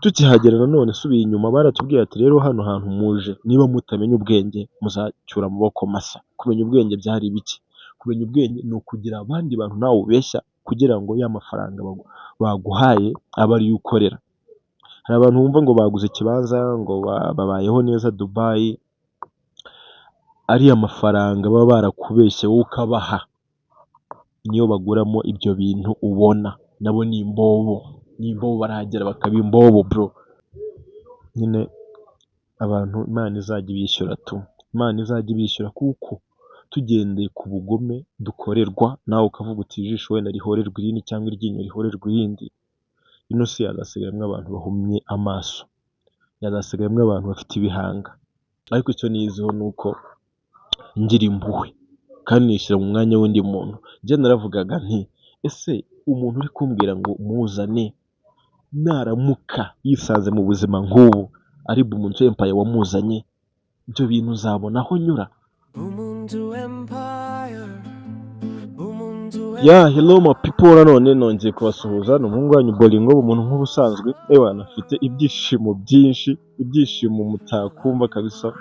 Tukihagera nanone subiye inyuma baratubwiye ati rero hano hantu muje niba mutamenya ubwenge muzacyura amaboko masa. Kumenya ubwenge byari biki? Kumenya ubwenge ni ukugira abandi bantu nawe ubeshya kugira ngo ya mafaranga baguhaye abe ariyo ukorera. Hari abantu bumva ngo baguze ikibanza ngo babayeho neza Dubai, ariya mafaranga baba barakubeshye wowe ukabaha niyo baguramo ibyo bintu ubona. Nabo ni imbobo, barahagera bakaba imbobo bro. Nyine abantu Imana izajya ibishyura tu, Imana izajya ibishyura kuko tugendeye ku bugome dukorerwa nawe ukavuga uti ijisho wenda rihorerwa irindi cyangwa iryinyo rihorerwa irindi, ino si yazasigaramo abantu bahumye amaso, yazasigaramo abantu bafite ibihanga. Ariko icyo niziho ni uko ngira impuhwe kandi nishyira mu mwanya w'undi muntu. Njye naravugaga nti ese umuntu uri kumbwira ngo muzane naramuka yisanze mu buzima nk'ubu ari Bumuntu Empire wamuzanye, ibyo bintu uzabona aho nyura? Hello my people, nanone nongeye kubasuhuza. Ni umuhungu wanyu Bolingo, umuntu nk'ubusanzwe afite ibyishimo byinshi, ibyishimo mutakumva kabisa,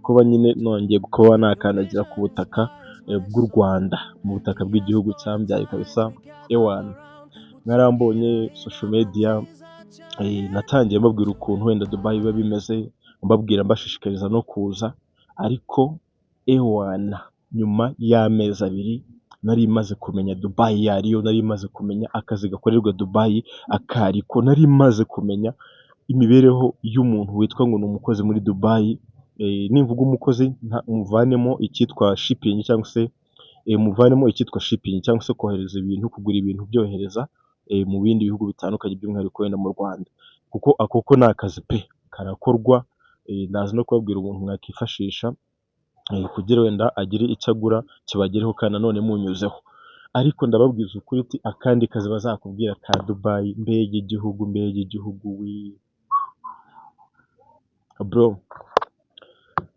kuba nyine nongeye kuba nakandagira ku butaka bw'u Rwanda, mu butaka bw'igihugu cyambyaye kabisa. Mwarambonye social media, natangiye mbabwira ukuntu wenda Dubai biba bimeze, mbabwira mbashishikariza no kuza. Ariko nyuma y'amezi 2 nari maze kumenya Dubai yariyo, nari maze kumenya akazi gakorerwa Dubai akariko, nari maze kumenya imibereho y'umuntu witwa ngo ni umukozi muri Dubai. Nimvuga umukozi muvanemo icyitwa shipping cyangwa se cyangwa se kohereza ibintu, kugura ibintu byohereza mu bindi bihugu bitandukanye by'umwihariko wenda mu Rwanda, kuko akoko ni akazi pe karakorwa. Ndaza no kubabwira umuntu mwakifashisha kugira wenda agire icyo agura kibagereho kandi nanone munyuzeho. Ariko ndababwiza ukuri ati akandi kazi bazakubwira ka Dubai, mbega igihugu bro.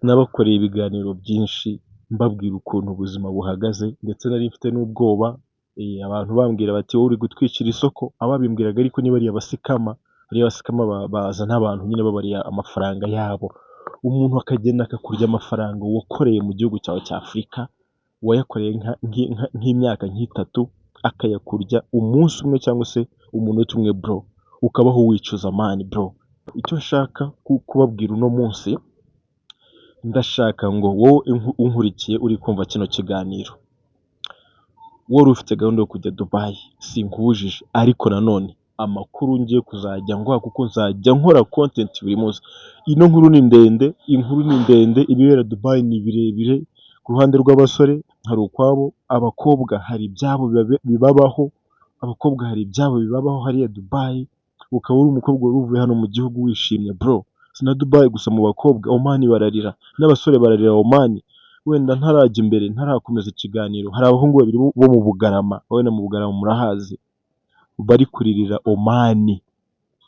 Nabakoreye ibiganiro byinshi mbabwira ukuntu ubuzima buhagaze, ndetse nari mfite n'ubwoba. Abantu bambwira bati wowe uri gutwikira isoko. Ababimbwiraga ariko niba ari abasikama, bazana abantu nyine babariya amafaranga yabo. Umuntu akagenda akakurya amafaranga wakoreye mu gihugu cyawe cya Afurika, wayakoreye nk'imyaka 3 akayakurya umunsi umwe cyangwa se umunota umwe bro, ukabaho wicuza mani bro. Icyo nshaka kubabwira uno munsi, ndashaka ngo wowe unkurikiye uri kumva kino kiganiro, wowe ufite gahunda yo kujya Dubai, sinkubujije, ariko nanone amakuru ngiye kuzajya nguha kuko nzajya nkora content buri munsi. Ino nkuru ni ndende, ibibera Dubai ni birebire. Ku ruhande rw'abasore hari ukwabo, abakobwa hari ibyabo bibabaho, hariya Dubai. Ukaba uri umukobwa wari uvuye hano mu gihugu wishimye bro. Sina Dubai gusa, mu bakobwa Oman bararira, n'abasore bararira Oman. Wenda ntarajya imbere, ntarakomeza ikiganiro, hari abahungu 2 bo mu Bugarama, wenda mu Bugarama murahazi, bari kuririra Oman,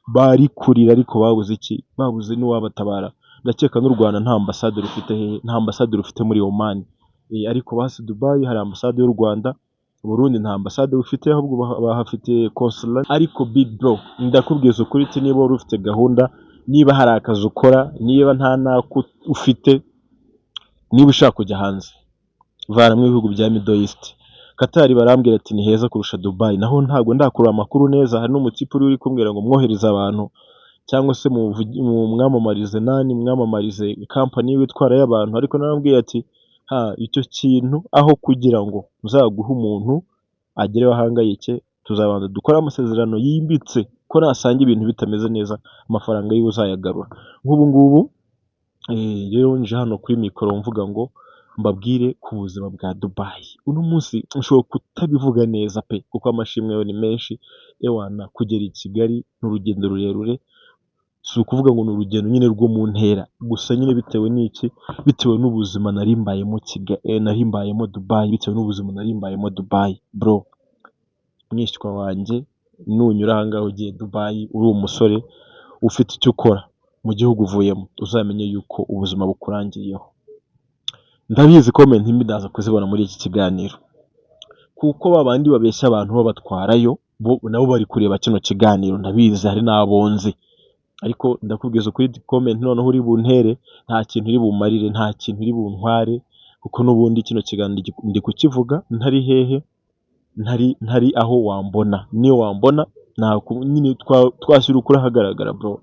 bari kurira ariko babuze iki? Babuze n'uwabatabara. Ndakeka n'u Rwanda nta ambasade rufite muri Oman. Ariko basi Dubai hari ambasade y'u Rwanda. Burundi nta ambasade rufite, ahubwo bahafite consulat. Ariko big bro, ndakubwiza ukuri ati niba wari ufite gahunda, niba hari akazi ukora, niba nta nako ufite, niba ushaka kujya hanze, vana mu bihugu bya Middle East. Qatar barambwira ati ni heza kurusha Dubai, naho ntago ndakura amakuru neza. Hari n'umutipe uri kumbwira ngo mwohereza abantu cyangwa se mwamamarize company witwara y'abantu. Ariko narambwiye ati icyo kintu aho kugira ngo uzaguhe umuntu agere bahangayike, tuzabanza dukora amasezerano yimbitse ko nasanga ibintu bitameze neza amafaranga yiwe uzayagarura. Nk'ubu ngubu rero nje hano kuri mikoro mvuga ngo mbabwire ku buzima bwa Dubai. Uno munsi nshobora kutabivuga neza pe, kuko amashimwe yo ni menshi. Kugera i Kigali n'urugendo rurerure, si ukuvuga ngo ni urugendo nyine rwo mu ntera gusa, nyine bitewe n'iki? Bitewe n'ubuzima narimbayemo Dubai, bitewe n'ubuzima narimbayemo Dubai bro. Mwishywa wanjye, nunyura ahangaho ugiye Dubai uri umusore ufite icyo ukora mu gihugu uvuyemo, uzamenye yuko ubuzima bukurangiriyeho. Ndabizi comment ndaza kuzibona muri iki kiganiro, kuko babandi babeshya abantu babatwarayo nabo bari kureba kino kiganiro. Ndabizi hari n'abonzi, ariko ndakubwiza ukuri comment noneho uri buntere nta kintu uri bumarire, nta kintu uri buntware, kuko n'ubundi kino kiganiro ndi kukivuga ntari hehe, ntari aho wambona, niyo wambona nyine twashyira ukuri ahagaragara bro.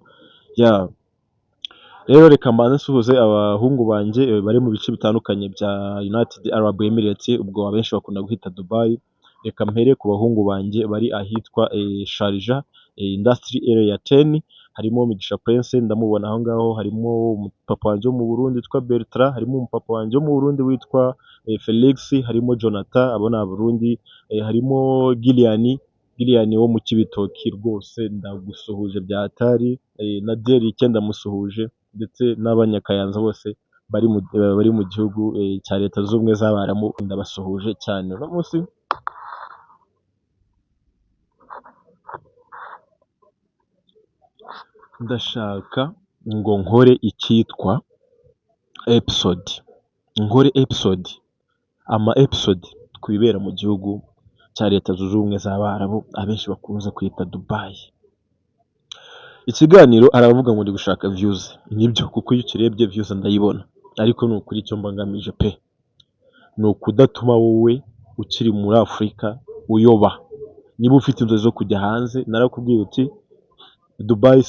Rero reka mbanze nsuhuze abahungu banjye bari mu bice bitandukanye bya United Arab Emirates, ubwo abenshi bakunda guhita Dubai. Reka mpere ku bahungu banjye bari ahitwa Sharjah Industry Area 10, harimo Mugisha Prince ndamubona aho ngaho, harimo papa wanjye wo mu Burundi witwa Bertrand, harimo umupapa wanjye wo mu Burundi witwa Felix, harimo Jonathan abona Burundi, harimo Gillian wo mu Kibitoki, rwose ndagusuhuje bya hatari, na Derrick ndamusuhuje, ndetse n'abanyakayanza bose bari mu gihugu cya Leta Zunze Ubumwe z'Abarabu ndabasuhuje cyane. Uno munsi ndashaka ngo nkore icyitwa episode, ama episode ku bibera mu gihugu cya Leta Zunze Ubumwe z'Abarabu abenshi bakunze kwita Dubai. Ikiganiro aravuga ngo ndi gushaka views, nibyo kuko iyo ukirebye views ndayibona, ariko ni ukuri icyo mbangamije pe ni ukudatuma wowe ukiri muri Afurika uyoba. Niba ufite inzozi zo kujya hanze, narakubwiye uti Dubai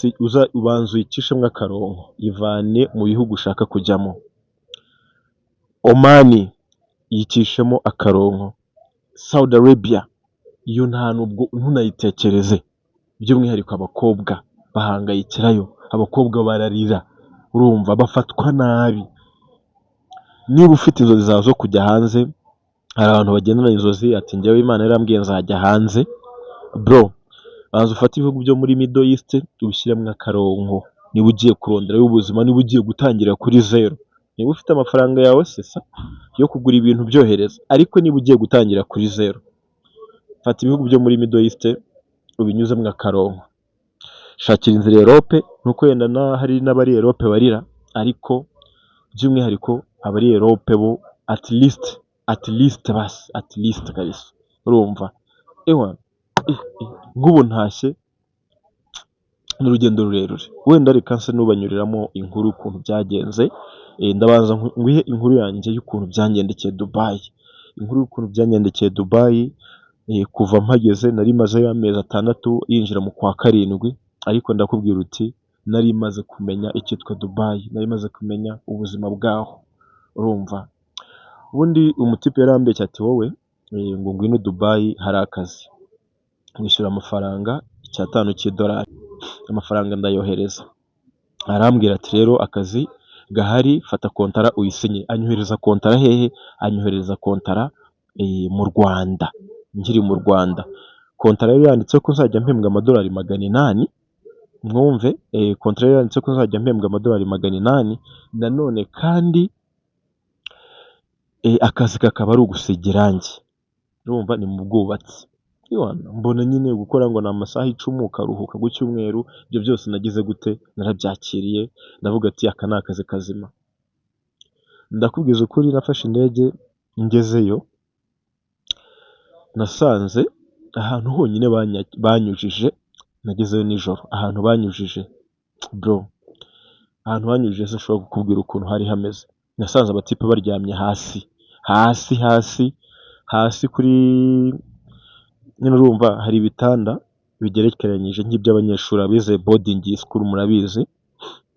ubanza uyicishemo akarongo, ivane mu bihugu ushaka kujyamo. Oman yicishemo akarongo, Saudi Arabia iyo nta nubwo ntunayitekereze, by'umwihariko abakobwa bahangayikirayo, abakobwa bararira, urumva bafatwa nabi. Niba ufite inzozi zawe zo kujya hanze, hari abantu bagendana inzozi ati njyewe Imana yarambwiye nzajya hanze, bro banza ufate ibihugu byo muri Middle East ubishyiremo akarongo. Niba ugiye kuronderayo ubuzima, niba ugiye gutangira kuri zero, niba ufite amafaranga yawe sesa yo kugura ibintu byohereza, ariko niba ugiye gutangira kuri zero, fata ibihugu byo muri Middle East ubinyuzemo akarongo. Shakira inzira Europe, nuko yenda hari n'abari Europe barira, ariko by'umwihariko abari Europe bo at least kabisa, urumva nk'ubu ntashye n'urugendo rurerure, wenda reka nse n'ubanyuriramo inkuru y'ukuntu byagenze. Ndabanza nguhe inkuru yanjye y'ukuntu byangendekeye Dubai. Inkuru y'ukuntu byangendekeye Dubai, kuva mpageze nari mazeyo amezi 6 yinjira mu kwa 7, ariko ndakubwira uti nari maze kumenya icyitwa Dubai, nari maze kumenya ubuzima bwaho, urumva. Ubundi umutipe yarambeshye ati wowe ngo ngwino Dubai hari akazi, mwishyura amafaranga $5, amafaranga ndayohereza. Arambwira ati rero akazi gahari, fata kontara uyisinye. Anyohereza kontara hehe? Anyohereza kontara mu Rwanda, nkiri mu Rwanda. Kontara yari yanditse ko nzajya mpembwa $800, mwumve, kontara yari yanditse ko nzajya mpembwa $800, nanone kandi akazi kakaba ari ugusiga irangi, urumva ni mu bwubatsi. Mbona nyine gukora ngo ni amasaha 10 ukaruhuka ku cyumweru, ibyo byose nagize gute, narabyakiriye, ndavuga ati aka ni akazi kazima. Ndakubwiza ukuri nafashe indege ngezeyo, nasanze ahantu honyine banyujije, nagezeyo nijoro, ahantu banyujije bro, ahantu banyujije sinshobora kukubwira ukuntu hari hameze. Nasanze abatipe baryamye hasi kuri nyine, urumva hari ibitanda bigerekeranyije nk'iby'abanyeshuri abize boarding school murabizi,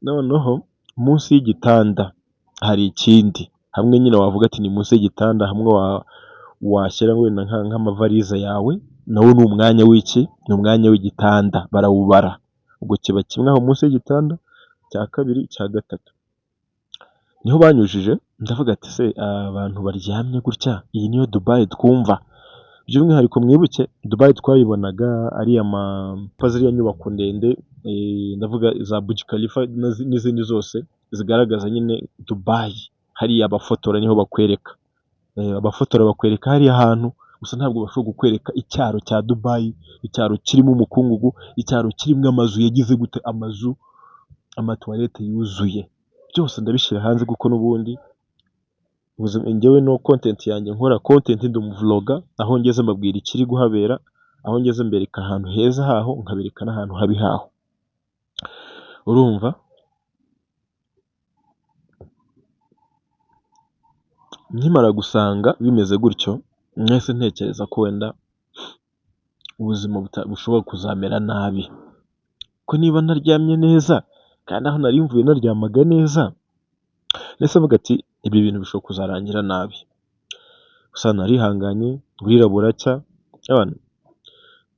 noneho munsi y'igitanda hari ikindi, hamwe nyine wavuga ati ni munsi y'igitanda, hamwe washyira wenda nk'amavarize yawe, nawo ni umwanya w'iki, ni umwanya w'igitanda, barawubara, ubwo kiba kimwe aho munsi y'igitanda, cya kabiri, cya gatatu. Niho banyujije, ndavuga ati se abantu baryamye gutya, iyi niyo Dubai twumva? By'umwihariko mwibuke Dubai twayibonaga ari ziriya nyubako ndende, ndavuga za Burj Khalifa n'izindi zose zigaragaza nyine Dubai. Hariya abafotora niho bakwereka, abafotora bakwereka hariya ahantu, gusa ntabwo bashobora kukwereka icyaro cya Dubai, icyaro kirimo umukungugu, icyaro kirimo amazu yagize gute, amatoilette yuzuye. Byose ndabishyira hanze kuko n'ubundi njyewe no content yanjye nkora content, ndi umuvlogger, aho ngeze mbabwira ikiri guhabera, aho ngeze mbereka ahantu heza haho, nkabereka n'ahantu habi haho. urumva nkimara gusanga bimeze gutyo mwese ntekereza ko wenda ubuzima bushobora kuzamera nabi, ko niba naryamye neza kandi aho nari mvuye naryamaga neza, nahise mvuga ati ibi bintu bishobora kuzarangira nabi, gusa narihanganye burira buracya,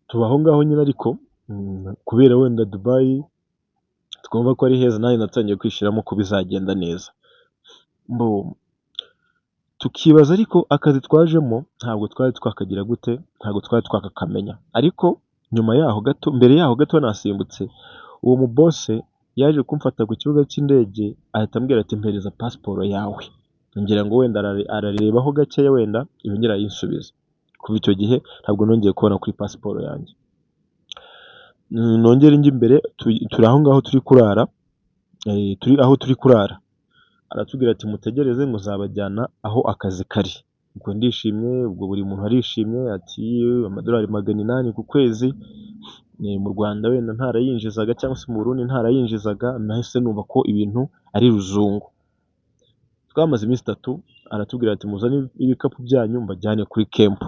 tuba aho ngaho nyine, ariko kubera wenda Dubai twumva ko ari heza, nanjye natangiye kwishyiramo ko bizagenda neza, tukibaza ariko akazi twajemo ntabwo twari twakagira gute, ntabwo twari twakakamenya, ariko nyuma yaho gato, mbere yaho gato nasimbutse, uwo mu boss yaje kumfata ku kibuga cy'indege, ahita ambwira ati mpereza pasiporo yawe, ngira ngo wenda ararebaho gakeya wenda yongera ayinsubiza. Kuva icyo gihe ntabwo nongeye kubona kuri pasiporo yanjye, nongere njye imbere, turi aho ngaho turi kurara, turi aho turi kurara, aratubwira ati mutegereze ngo uzabajyana aho akazi kari. Ubwo ndishimye, ubwo buri muntu arishimye, ati amadolari 800 ku kwezi, mu Rwanda wenda ntarayinjizaga, cyangwa se mu Burundi ntarayinjizaga, nahise numva ko ibintu ari ruzungu. Twamaze iminsi 3, aratubwira ati muzane ibikapu byanyu mbajyane kuri camp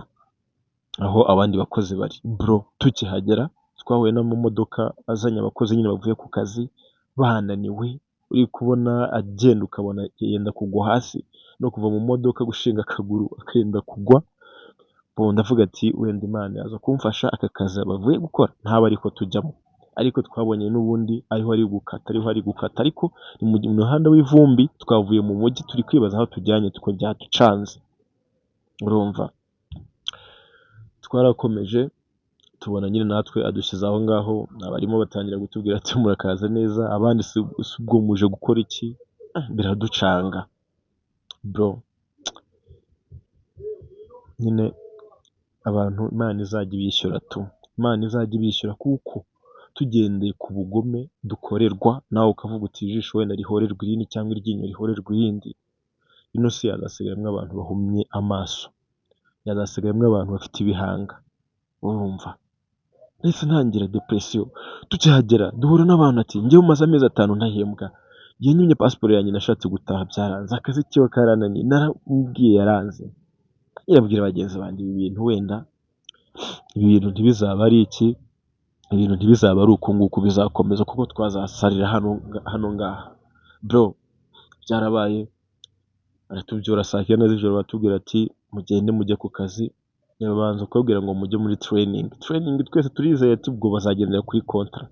aho abandi bakozi bari. Bro, tukihagera twahuye n'amamodoka azanye abakozi nyine bavuye ku kazi bananiwe, uri kubona agenda ukabona yenda kugwa hasi, no kuva mu modoka gushinga akaguru akenda kugwa. Ndavuga ati wenda Imana yaza kumfasha aka kazi bavuye gukora ntaba ariko tujyamo, ariko twabonye n'ubundi ariho ari gukata, ariko ni mu muhanda w'ivumbi, twavuye mu mujyi turi kwibaza aho tujyanye, tukajya ducanze, urumva. Twarakomeje tubona nyine natwe adushyize aho ngaho, abarimo batangira kutubwira ati murakaza neza, abandi si ubwo muje gukora iki, biraducanga bro. Nyine abantu Imana izajya ibishyura Imana izajya ibishyura, kuko tugendeye ku bugome dukorerwa, nawe ukavuga uti ijisho wenda rihorerwa irindi cyangwa iryinyo rihorerwa irindi, ino si yazasigaramo abantu bahumye amaso, yazasigaramo abantu bafite ibihanga, urumva. Nahise ntangira depression. Tukihagera duhura n'abantu ati njyewe maze amezi 5 ntahembwa, nyimye pasiporo yanjye, nashatse gutaha byaranze, akazi kiwe karananiye, naramubwiye yaranze, yabwira bagenzi banjye ibi bintu wenda, ibi bintu ntibizaba ari iki, ibintu ntibizaba ari uku nguku, bizakomeza kuko twazasarira hano ngaha. Bro, byarabaye, aratubyura saa 9 z'ijoro, batubwira ati mugende mujye ku kazi, babanza kubabwira ngo mujye muri training. Twese turizeye ati ubwo bazagendera kuri kontra.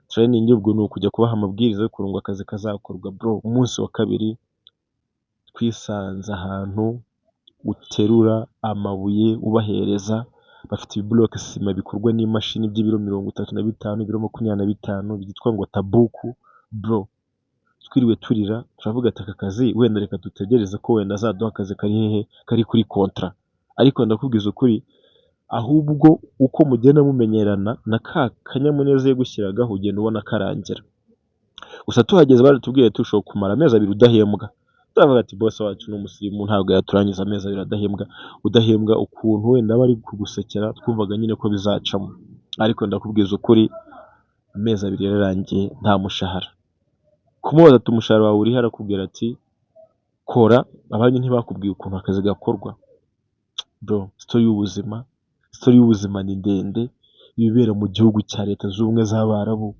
Training ubwo ni ukujya kubaha amabwiriza y'ukuntu ngo akazi kazakorwa. Bro, umunsi wa 2 twisanze ahantu uterura amabuye ubahereza, bafite ibibloke sima bikorwa n'imashini by'ibiro 35, ibiro 25 byitwa ngo tabuku. Bro, twiriwe turira, turavuga ati aka kazi wenda reka dutegereze ko wenda azaduha akazi kari hehe, kari kuri kontra. Ariko ndakubwiza ukuri, ahubwo uko mugenda mumenyerana na ka kanyamuneza yo gushyiragaho, ugenda ubona karangira. Gusa tuhageze baratubwiye tushobora kumara amezi 2 udahembwa. Turavuga ati boss wacu n'umusirimu ntabwo yaturangiza amezi 2 udahembwa ukuntu wenda bari kugusekera, twumvaga nyine ko bizacamo. Ariko ndakubwiza ukuri, amezi 2 yararangiye nta mushahara. Kumubaza ati umushahara wawe uri he, arakubwira ati kora, abanyu ntibakubwiye ukuntu akazi gakorwa. Bro, story y'ubuzima ni ndende, ibibera mu gihugu cya Leta z'Ubumwe z'Abarabu,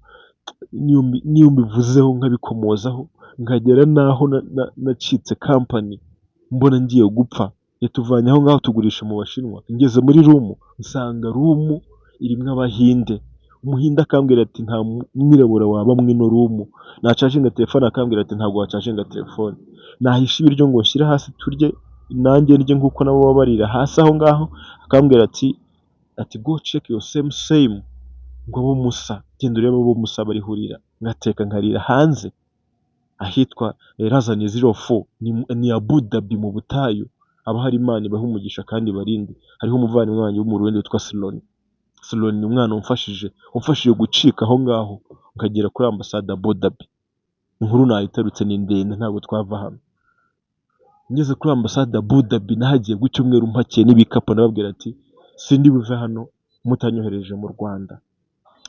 niyo mbivuzeho nkabikomozaho, nkagera naho nacitse company, mbona ngiye gupfa, yatuvanye aho ngaho tugurisha mu Bashinwa, ngeze muri room nsanga room irimo Abahinde, umuhinde akambwira ati nta mwirabura waba mwino room, nacaginga telefone akambwira ati ntabwo wacaginga telefone, nahisha ibiryo ngo nshyire hasi turye nanjye ndye nkuko nabo babarira hasi aho ngaho, akambwira ati go check your same ngo abo musa, genda urebe abo musa barihurira, ngateka nkarira hanze ahitwa Razani 04, ni Abu Dhabi mu butayu, aba hari Imana ibaha umugisha kandi barinde. Hariho umuvandimwe wanjye w'umurundi witwa Siloni, ni umwana umfashije gucika aho ngaho nkagera kuri ambasade Abu Dhabi. Inkuru nayitarutse ni ndende, ntabwo twava hano. Ngeze kuri ambasade Abu Dhabi nahagiye ku cyumweru mpakiye n'ibikapu, nababwira ati sindi buve hano mutanyohereje mu Rwanda.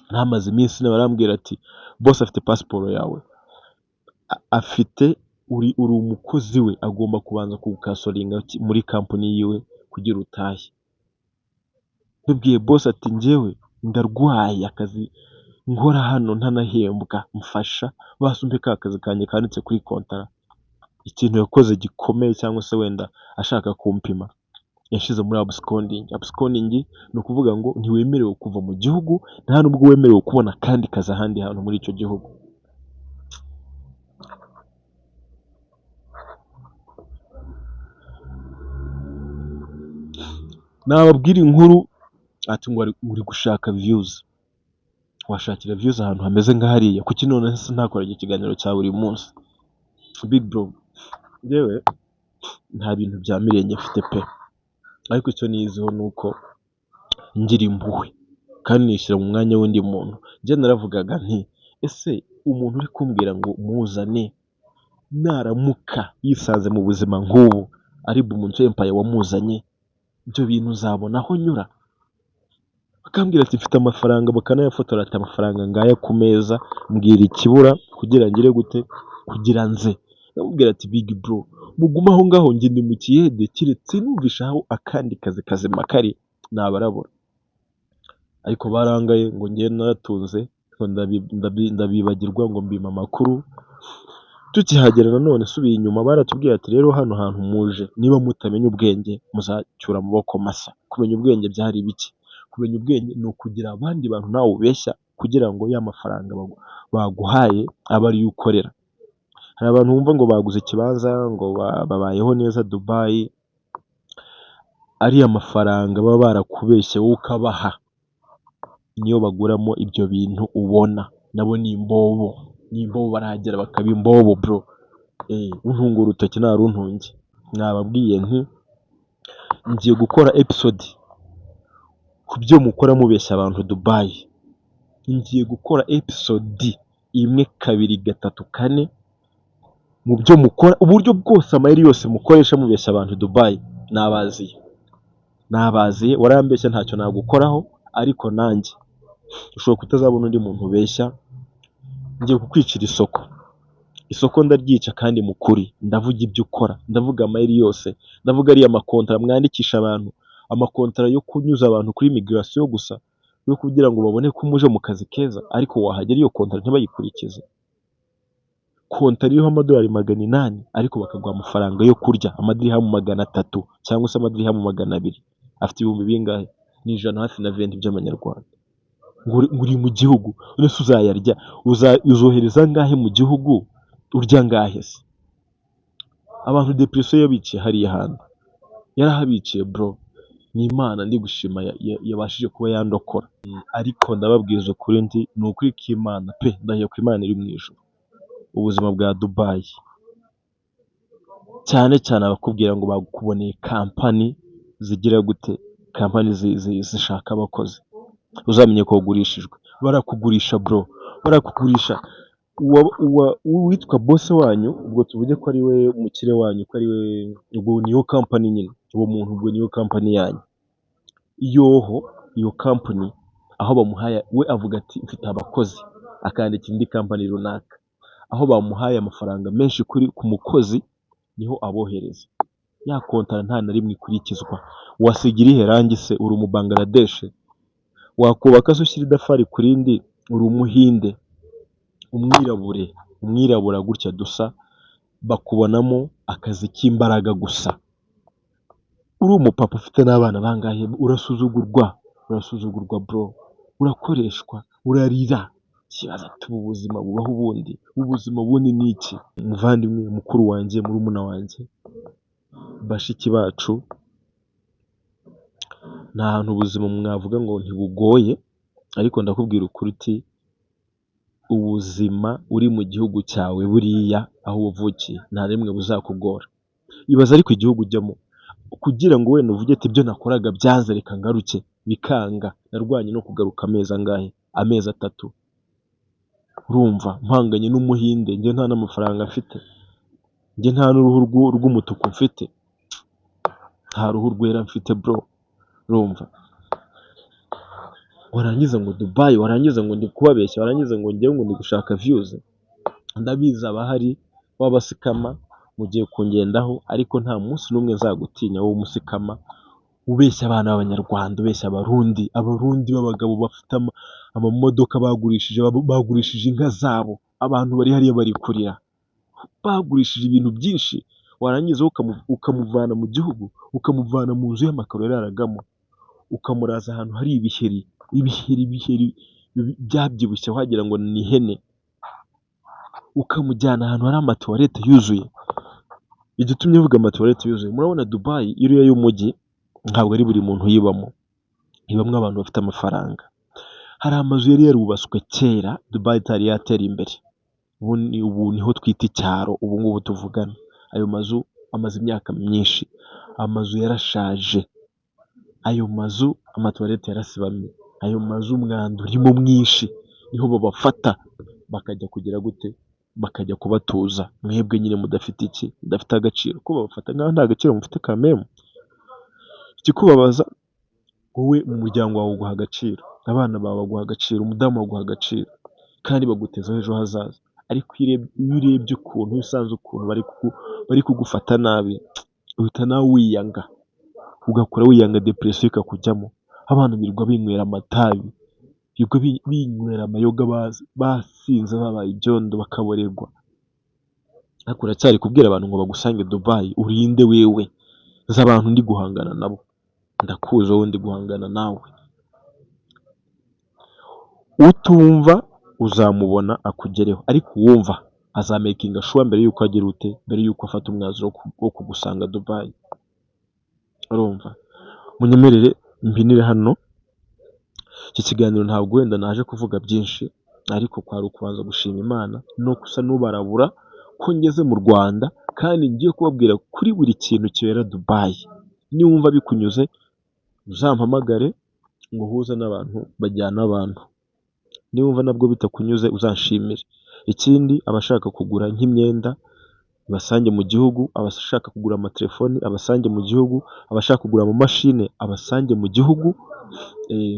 ntamaze iminsi ine barambwira ati boss afite pasiporo yawe, afite uri umukozi we, agomba kubanza kugukasoringa muri kampani yiwe kugira utahe. Mbibwiye boss ati njyewe ndarwaye akazi nkora hano ntanahembwa, mfasha basumpe ka kazi kanjye kanditse kuri kontara. Ikintu yakoze gikomeye cyangwa se wenda ashaka kumpima, yashyize muri absconding. Absconding ni ukuvuga ngo ntiwemerewe kuva mu gihugu, nta nubwo wemerewe kubona akandi kazi ahandi hantu muri icyo gihugu. Nababwira inkuru ati ngo uri gushaka views, washakira views ahantu hameze nka hariya, kuki none ntakora ikiganiro cya buri munsi? Big bro, njyewe nta bintu bya mirenge mfite pe, ariko icyo niziho ni uko ngira impuhwe kandi nishyira mu mwanya w'undi muntu. Njye naravugaga nti ese umuntu uri kumbwira ngo muzane, naramuka yisanze mu buzima nk'ubu ari Bumuntu Empire wamuzanye, ibyo bintu uzabona aho nyura? Bakambwira ati mfite amafaranga, bakanayafotora ati amafaranga ngaya ku meza, mbwira ikibura kugira ngire gute, kugira nze. Ndamubwira ati big bro, mugume aho ngaho, njye ndi mu kiyede, kiretse numvishaho akandi kazi kazima kari nabarabura. Ariko barangaye ngo njye naratunze, ndabibagirwa ngo mbima amakuru. Tukihagera nanone subiye inyuma, baratubwiye ati rero hano hantu muje, niba mutamenya ubwenge muzacyura amaboko masa. Kumenya ubwenge byari biki? Kumenya ubwenge ni ukugira abandi bantu nawe ubeshya kugira ngo ya mafaranga baguhaye abe ariyo ukorera. Hari abantu bumva ngo baguze ikibanza, ngo babayeho neza Dubai, ariya mafaranga baba barakubeshye wowe ukabaha niyo baguramo ibyo bintu ubona. Nabo ni imbobo, barahagera bakaba imbobo bro. Untunga urutoki naruntunge. Nababwiye nti ngiye gukora episode ku byo mukora mubeshya abantu Dubai. Ngiye gukora episode 1, 2, 3, 4 mu byo mukora, uburyo bwose, amayeri yose mukoresha mubeshya abantu Dubai. Nabaziye, warambeshya ntacyo nagukoraho, ariko nanjye ushobora kutazabona undi muntu ubeshya. Ngiye kukwicira isoko ndaryica kandi mukuri. Ndavuga ibyo ukora, ndavuga amayeri yose, ndavuga ariya makontara mwandikisha abantu, amakontara yo kunyuza abantu kuri migration gusa, yo kugira ngo babone ko muje mu kazi keza, ariko wahagera iyo kontara ntibayikurikize. Kontara iriho amadolari 800, ariko bakaguha amafaranga yo kurya amadirihamu 300 cyangwa se amadirihamu 200. Afite ibihumbi bingahe? Ni ijana hafi na 20 by'amanyarwanda. Nguri mu gihugu, none se uzayarya? Uzohereza ngahe mu gihugu? Urya ngahe se? Abantu depression yabiciye hariya hantu, yarahabiciye bro. Ni Imana ndi gushima yabashije kuba yandokora. Ariko ndababwiza ukuri ni ukuri k'Imana pe, ndahiye ku Imana iri mu ijuru. Ubuzima bwa Dubai, cyane cyane abakubwira ngo bakuboneye kampani zigira gute, kampani zishaka abakozi, uzamenye ko wagurishijwe. Barakugurisha bro, barakugurisha. Uwitwa boss wanyu, ubwo tuvuge ko ari we umukire wanyu, ko ari we, ubwo niyo kampani nyine, uwo muntu ubwo niyo kampani yanyu. Iyo kampani aho bamuhaye, we avuga ati mfite abakozi, akandika indi kampani runaka. Aho bamuhaye amafaranga menshi ku mukozi, niho abohereza. Ya kontara nta na rimwe ikurikizwa. Wasigira ihe rangi se? Uri mu Bangladesh? Wakubaka se ushyira idafari ku rindi? Uri umuhinde, umwirabura gutya dusa, bakubonamo akazi k'imbaraga gusa. Uri umupapa ufite n'abana bangahe? Urasuzugurwa bro, urakoreshwa, urarira. Kibaza ati ubu buzima bubaho ubundi? Ubuzima bundi ni iki? Muvandimwe, mukuru wanjye, murumuna wanjye, bashiki bacu, nta hantu ubuzima mwavuga ngo ntibugoye, ariko ndakubwira ukuri uti ubuzima uri mu gihugu cyawe buriya aho uvukiye nta rimwe buzakugora. Ibaza ariko igihugu ujyamo kugira ngo wenda uvuge ati ibyo nakoraga byanze reka ngaruke, bikanga. Narwanye no kugaruka amezi angahe? Amezi 3. Urumva mpanganye n'umuhinde, njye nta n'amafaranga mfite, njye nta n'uruhu rw'umutuku mfite, nta ruhu rwera mfite bro. Urumva warangiza ngo Dubai, warangiza ngo ndi kubabeshya, warangiza ngo njyewe ngo ndi gushaka views. Ndabizi abahari w'abasikama mugiye kungendaho, ariko nta munsi n'umwe nzagutinya wowe umusikama ubeshya abana b'abanyarwanda, ubeshya abarundi b'abagabo bafite amamodoka bagurishije inka zabo, abantu bari hariya bari kurira, bagurishije ibintu byinshi, warangiza ukamuvana mu gihugu, ukamuvana mu nzu y'amakaro yararagamo, ukamuraza ahantu hari ibiheri byabyibushye wagira ngo ni ihene, ukamujyana ahantu hari amatuwarete yuzuye. Igitumye mvuga amatuwarete yuzuye, murabona Dubai iriya y'umujyi ntabwo ari buri muntu uyibamo, ibamwo abantu bafite amafaranga. Hari amazu yari yarubatswe kera Dubai itari yatera imbere, ubu niho twita icyaro, ubu ngubu tuvugana. Ayo mazu amaze imyaka myinshi, amazu yarashaje, ayo mazu amatuwarete yarasibamye, ayo mazu umwanda urimo mwinshi, niho babafata bakajya kugira gute, bakajya kubatuza. Mwebwe nyine mudafite agaciro, ko babafata nkaho nta gaciro mufite kameme. Ikikubabaza wowe mu muryango wawe uguha agaciro, abana bawe baguha agaciro, umudamu waguha agaciro, kandi bagutezaho ejo hazaza. Ariko iyo urebye ukuntu, iyo usanze ukuntu bari kugufata nabi, uhita nawe wiyanga, ugakora wiyanga, depression ikakujyamo. Abana birirwa binywera amatabi, birirwa binywera amayoga, basinze babaye ibyondo bakaborerwa. Ariko uracyari kubwira abantu ngo bagusange Dubai, urinde wewe? Nzi abantu ndi guhangana nabo, ndakuzi wowe ndi guhangana nawe. Utumva uzamubona akugereho, ariko uwumva azamakinga sure mbere yuko agira mbere yuko afata umwanzuro wo kugusanga Dubai. Urumva? Munyemerere mbinire hano. Iki kiganiro ntabwo wenda naje kuvuga byinshi, ariko kwari ukubanza gushima Imana no gusa n'ubarabura ko ngeze mu Rwanda, kandi ngiye kubabwira kuri buri kintu kibera Dubai. Niwumva bikunyuze uzampamagare ngo uhuze n'abantu bajyana abantu, niwumva nabwo bitakunyuze uzanshimire. Ikindi, abashaka kugura nk'imyenda basange mu gihugu, abashaka kugura amatelefoni abasange mu gihugu, abashaka kugura amamashine abasange mu gihugu.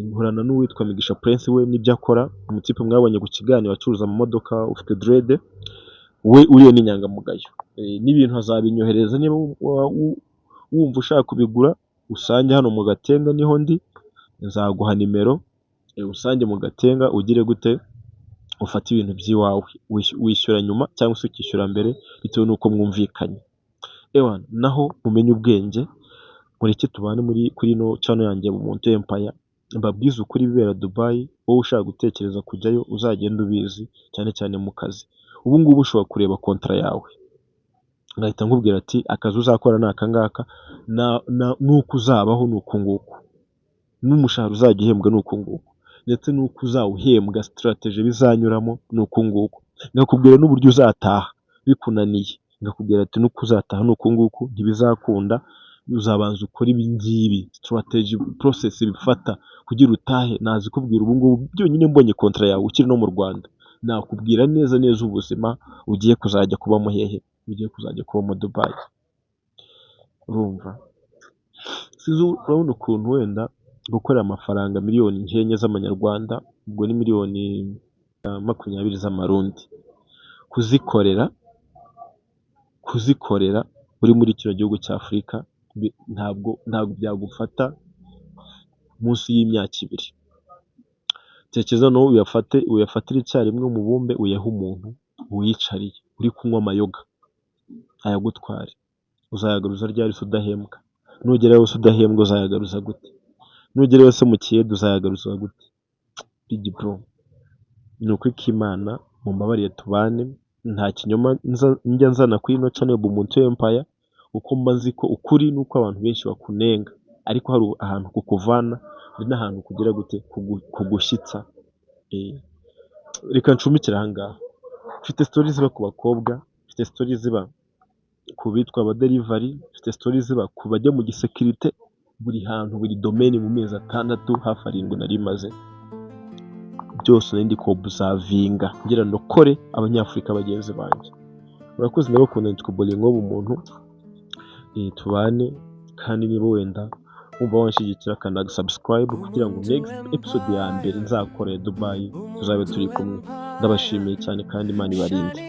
Nkorana n'uwitwa Migisha Prince, we n'ibyo akora, umutipe mwabonye ku kiganiro acuruza amamodoka, ufite dread, we uriye n'inyangamugayo, n'ibintu azabinyohereza. Niba wumva ushaka kubigura, usange hano mu Gatenga niho ndi, nzaguha nimero, usange mu Gatenga, ugire gute, ufate ibintu by'iwawe, wishyura nyuma cyangwa se ukishyura mbere bitewe n'uko mwumvikanye. Naho mumenye ubwenge, mureke tubane kuri ino channel yanjye Bumuntu Empire, mbabwize ukuri bibera Dubai. Wowe ushaka gutekereza kujyayo uzagenda ubizi, cyane cyane mu kazi. Ubu ngubu ushobora kureba kontra yawe, ngahita nkubwira ati akazi uzakora ni aka ngaka, n'uko uzabaho ni uku nguku, n'umushahara uzajya uhembwa ni uku nguku, ndetse n'uko uzawuhembwa, strategy bizanyuramo ni uku nguku. Ngakubwira n'uburyo uzataha bikunaniye, ngakubwira ati n'uko uzataha ni uku nguku, ntibizakunda, uzabanza ukora ibi ngibi, strategy process bifata kugira utahe. Nazi kubwira ubu ngubu byonyine mbonye kontra yawe ukiri no mu Rwanda, nakubwira neza ubuzima ugiye kuzajya kubamo hehe, ugiye kuzajya kubamo Dubai. Urumva? Sinzi urabona ukuntu wenda gukorera amafaranga miliyoni nkenye z'amanyarwanda, ubwo ni miliyoni 20 z'amarundi, kuzikorera uri muri kino gihugu cya Afurika, ntabwo byagufata munsi y'imyaka 2. Tekereza no uyafatire icyarimwe umubumbe uyahe umuntu wiyicariye uri kunywa amayoga ayagutware. Uzayagaruza ryari se udahembwa? Nugera wese udahembwa uzayagaruza gute? Nugera wese mu kiyede uzayagaruza gute? Big bro, ni ukuri k'Imana mumbabarire tubane, nta kinyoma njya nzana kuri ino channel Bumuntu Empire, uko mba nzi ko ukuri nuko abantu benshi bakunenga, ariko hari ahantu kukuvana, hari n'ahantu kugira gute kugushyitsa. Reka ncumikira aha ngaha. Mfite stories ziba ku bakobwa, mfite stories ziba ku bitwa aba delivery, mfite stories ziba ku bajya mu gisekirite, buri hantu, buri domaine mu mezi 6 hafi 7 nari maze, byose ndi ko observinga ngira ndokore abanyafurika bagenzi banjye. Murakoze, ndabakunda, nitwa Bolingo Bumuntu. Tubane, kandi niba wenda wumva wanshyigikira kanda subscribe kugira ngo next episode ya mbere nzakorera Dubai tuzabe turi kumwe. Ndabashimiye cyane kandi Imana ibarinde.